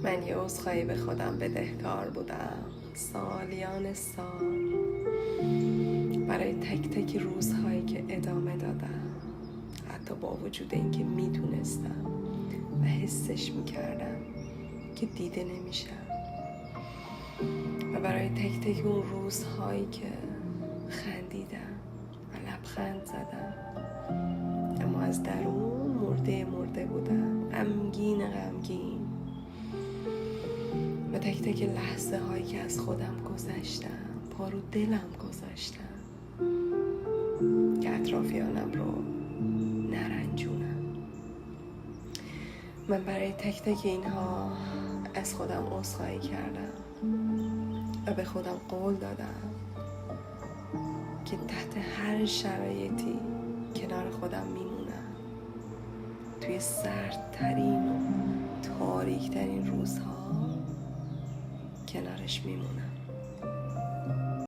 من یه عذرخواهی به خودم بدهکار بودم سالیان سال برای تک تک روزهایی که ادامه دادم، حتی با وجود اینکه میدونستم و حسش میکردم که دیده نمیشم، و برای تک تک اون روزهایی که خندیدم و لبخند زدم اما از درون مرده بودم، غمگین و تک تک لحظه هایی که از خودم گذشتم، پا رو دلم گذاشتم که اطرافیانم رو نرنجونم. من برای تک تک اینها از خودم عذرخواهی کردم و به خودم قول دادم که تحت هر شرایطی کنار خودم میمونم، توی سردترین و تاریکترین روزها کنارش میمونم.